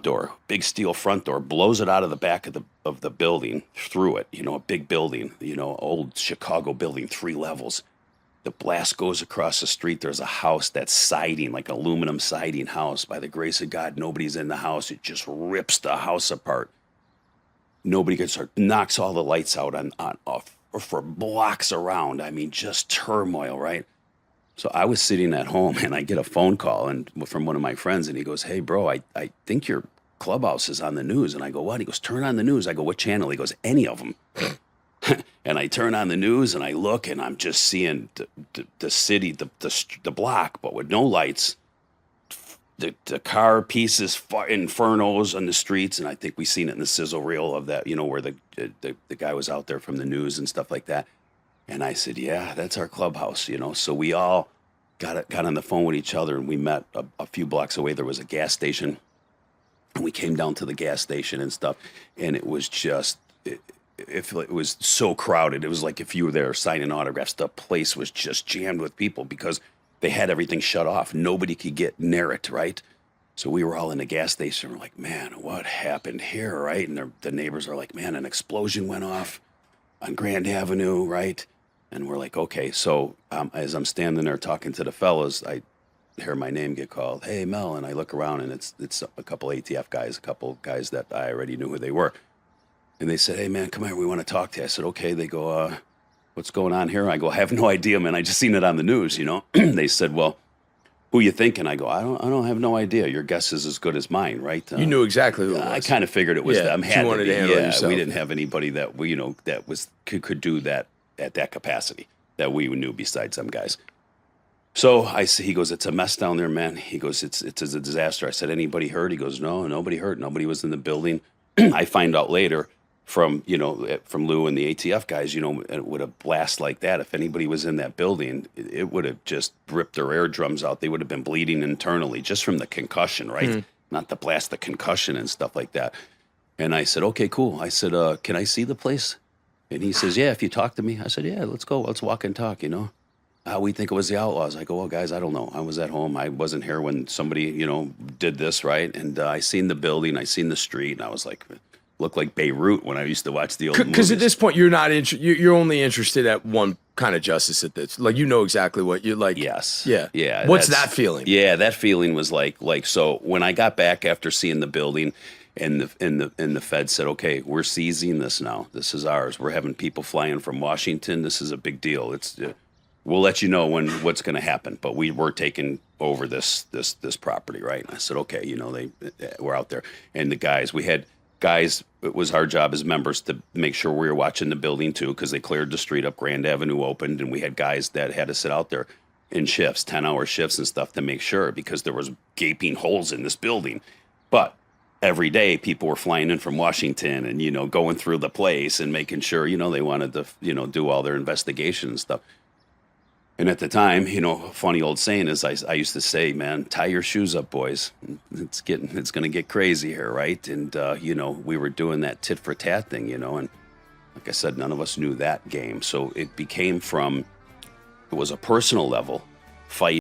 door, big steel front door, blows it out of the back of the building, through it, a big building, old Chicago building, 3 levels. The blast goes across the street. There's a house that's siding, like aluminum siding house. By the grace of God, nobody's in the house. It just rips the house apart. Nobody gets hurt, knocks all the lights out on off for blocks around. I mean, just turmoil, right? So I was sitting at home and I get a phone call from one of my friends, and he goes, "Hey, bro, I think your Clubhouse is on the news." And I go, "What?" He goes, "Turn on the news." I go, "What channel?" He goes, "Any of them." And I turn on the news and I look, and I'm just seeing the city, the block, but with no lights, the car pieces, infernos on the streets. And I think we seen it in the sizzle reel of that, where the guy was out there from the news and stuff like that. And I said, "Yeah, that's our Clubhouse," So we all got on the phone with each other, and we met a few blocks away. There was a gas station, and we came down to the gas station and stuff. And it was just, it was so crowded. It was like if you were there signing autographs, the place was just jammed with people because they had everything shut off. Nobody could get near it, right? So we were all in the gas station. We're like, "Man, what happened here," right? And the neighbors are like, "Man, an explosion went off on Grand Avenue," right? And we're like, okay. So as I'm standing there talking to the fellas, I hear my name get called. "Hey, Mel," and I look around, and it's a couple ATF guys, a couple guys that I already knew who they were. And they said, "Hey, man, come here. We want to talk to you." I said, "Okay." They go, "What's going on here?" I go, "I have no idea, man. I just seen it on the news, They said, "Well, who you thinking?" I go, I don't have no idea. Your guess is as good as mine, right?" You knew exactly who it was. I kind of figured it was them. You wanted to handle it yourself. We didn't have anybody that could do that at that capacity that we knew besides them guys. So he goes, "It's a mess down there, man." He goes, it's a disaster." I said, "Anybody hurt?" He goes, "No, nobody hurt. Nobody was in the building." I find out later from Lou and the ATF guys, with a blast like that, if anybody was in that building, it would have just ripped their eardrums out. They would have been bleeding internally just from the concussion, right? Not the blast, the concussion and stuff like that. And I said, "Okay, cool." I said, "Can I see the place?" And he says, "Yeah, if you talk to me." I said, "Yeah, let's go. Let's walk and talk, We think it was the Outlaws." I go, "Well, guys, I don't know. I was at home. I wasn't here when somebody, did this, right?" And I seen the building. I seen the street. And I was like, looked like Beirut when I used to watch the old movies. Because at this point, you're only interested at one kind of justice at this. Like, exactly what you like. Yes. Yeah. Yeah. What's that feeling? Yeah, that feeling was like, so when I got back after seeing the building, and the Fed said, "Okay, we're seizing this now. This is ours. We're having people flying from Washington. This is a big deal. We'll let you know what's going to happen, but we're taking over this property, right?" And I said, "Okay, we're out there." And we had guys. It was our job as members to make sure we were watching the building too, because they cleared the street up. Grand Avenue opened, and we had guys that had to sit out there in shifts, 10-hour shifts and stuff, to make sure, because there was gaping holes in this building. But every day people were flying in from Washington and, going through the place and making sure, they wanted to, do all their investigation and stuff. And at the time, a funny old saying is I used to say, "Man, tie your shoes up, boys. It's going to get crazy here," right? And, we were doing that tit for tat thing, and like I said, none of us knew that game. So it was a personal level fight.